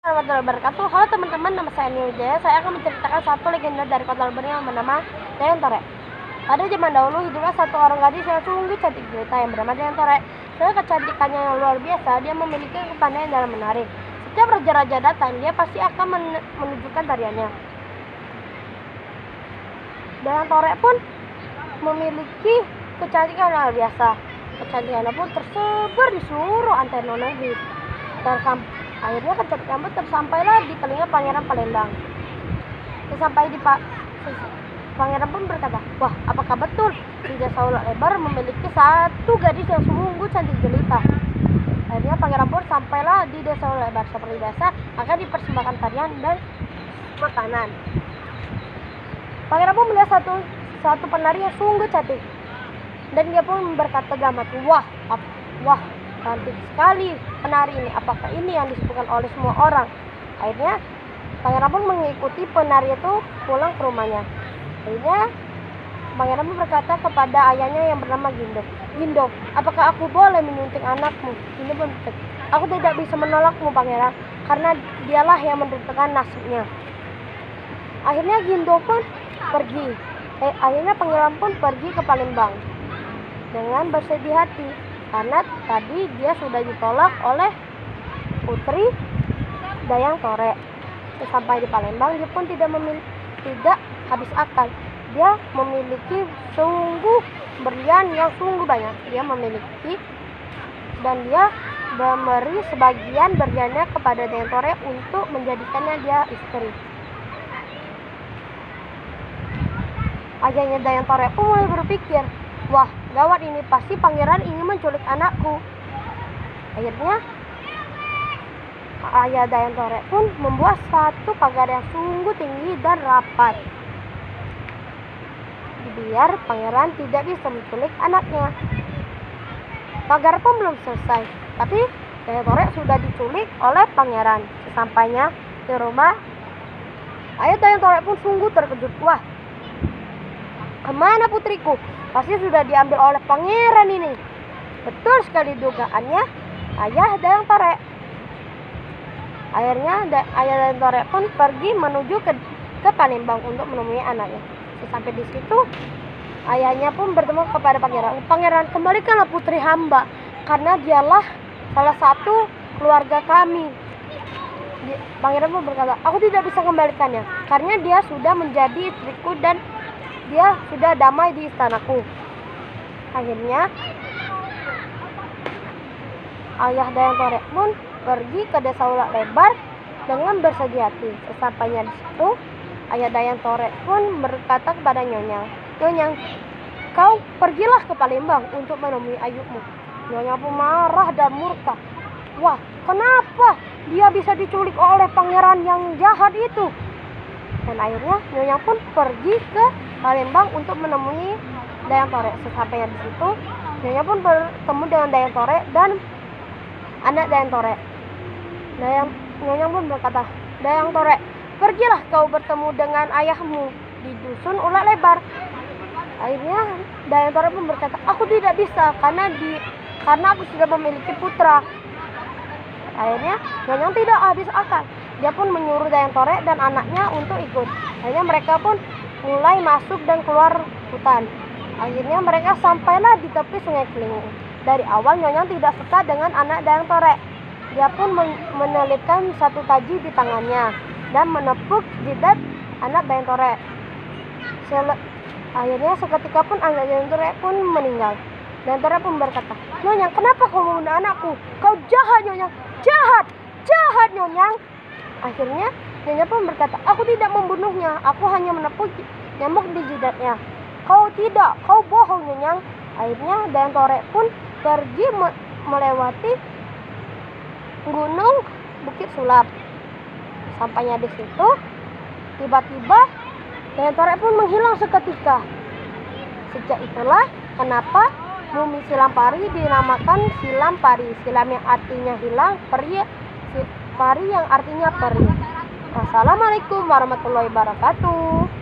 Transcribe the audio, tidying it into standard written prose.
Warahmatullahi wabarakatuh. Halo teman-teman, nama saya Nia Wijaya. Saya akan menceritakan satu legenda dari kota Lubero yang bernama Dayang Tore. Pada zaman dahulu hiduplah satu orang gadis yang sungguh cantik jelita yang bernama Dayang Tore. Selain kecantikannya yang luar biasa, dia memiliki kepandaian dalam menari. Setiap raja-raja datang, dia pasti akan menunjukkan tariannya. Dayang Tore pun memiliki kecantikan yang luar biasa. Kecantikannya pun tersebar di seluruh antena negeri. Akhirnya kecantikan pun tersampailah di telinga Pangeran Palembang. Sesampai di Pangeran pun berkata, "Wah, apakah betul di Desa Ulak Lebar memiliki satu gadis yang sungguh cantik jelita?" Akhirnya Pangeran pun sampailah di Desa Ulak Lebar. Seperti biasa akan dipersembahkan tarian dan makanan. Pangeran pun melihat satu penari yang sungguh cantik, dan dia pun berkata dalam hati, wah, cantik sekali penari ini. Apakah ini yang disukai oleh semua orang? Akhirnya Pangeran pun mengikuti penari itu pulang ke rumahnya. Akhirnya Pangeran pun berkata kepada ayahnya yang bernama Gindo, "Gindo, apakah aku boleh menyunting anakmu?" Gindo pun berkata, "Aku tidak bisa menolakmu, Pangeran, karena dialah yang menentukan nasibnya." Akhirnya Gindo pun pergi. Akhirnya Pangeran pun pergi ke Palembang dengan bersedih hati, karena tadi dia sudah ditolak oleh putri Dayang Tore. Sampai di Palembang, dia pun tidak habis akal. Dia memiliki sungguh berlian yang sungguh banyak. Dia memiliki dan dia memberi sebagian berliannya kepada Dayang Tore untuk menjadikannya dia istri. Ayahnya Dayang Tore pun mulai berpikir, "Wah, gawat ini, pasti pangeran ingin menculik anakku." Akhirnya ayah Dayang Tore pun membuat satu pagar yang sungguh tinggi dan rapat, biar pangeran tidak bisa menculik anaknya. Pagar pun belum selesai, tapi Dayang Tore sudah diculik oleh pangeran. Sesampainya di rumah, ayah Dayang Tore pun sungguh terkejut. "Wah, kemana putriku? Pasti sudah diambil oleh pangeran ini." Betul sekali dugaannya ayah Dayang Tore. Akhirnya ayah Dayang Tore pun pergi menuju ke Palembang untuk menemui anaknya. Sampai di situ, ayahnya pun bertemu kepada pangeran. "Pangeran, kembalikanlah putri hamba, karena dialah salah satu keluarga kami." Pangeran pun berkata, "Aku tidak bisa kembalikannya, karena dia sudah menjadi istriku dan dia sudah damai di istanaku." Akhirnya ayah Dayang Tore pun pergi ke Desa Ulak Lebar dengan bersedih hati. Sesampainya di situ, ayah Dayang Tore pun berkata kepada Nyonyang, "Nyonyang, kau pergilah ke Palembang untuk menemui ayahmu." Nyonyang pun marah dan murka. "Wah, kenapa dia bisa diculik oleh pangeran yang jahat itu?" Dan akhirnya Nyonyang pun pergi ke Palembang untuk menemui Dayang Tore. Sesampainya di situ, Nyonyang pun bertemu dengan Dayang Tore dan anak Dayang Tore. Nyonyang pun berkata, "Dayang Tore, pergilah kau bertemu dengan ayahmu di dusun Ulak Lebar." Akhirnya Dayang Tore pun berkata, "Aku tidak bisa karena aku sudah memiliki putra." Akhirnya Nyonyang tidak habis akal. Dia pun menyuruh Dayang Tore dan anaknya untuk ikut. Akhirnya mereka pun mulai masuk dan keluar hutan. Akhirnya mereka sampailah di tepi Sungai Kelingu. Dari awal Nyonyang tidak suka dengan anak Dayang Tore. Dia pun menelitkan satu taji di tangannya dan menepuk jidat anak Dayang Tore. Akhirnya seketika pun anak Dayang Tore pun meninggal. Dayang Tore pun berkata, "Nyonyang, kenapa kau membunuh anakku? Kau jahat, Nyonyang! Jahat, Nyonyang!" Akhirnya Nyonyang pun berkata, "Aku tidak membunuhnya. Aku hanya menepuk nyamuk di jidatnya." "Kau tidak, kau bohong, Nyonyang." Akhirnya Dayang Tore pun pergi melewati gunung Bukit Sulap. Sampainya di situ, tiba-tiba Dayang Tore pun menghilang seketika. Sejak itulah kenapa mumi Silampari dinamakan Silampari. Silam yang artinya hilang, pari yang artinya peri. Wassalamualaikum warahmatullahi wabarakatuh.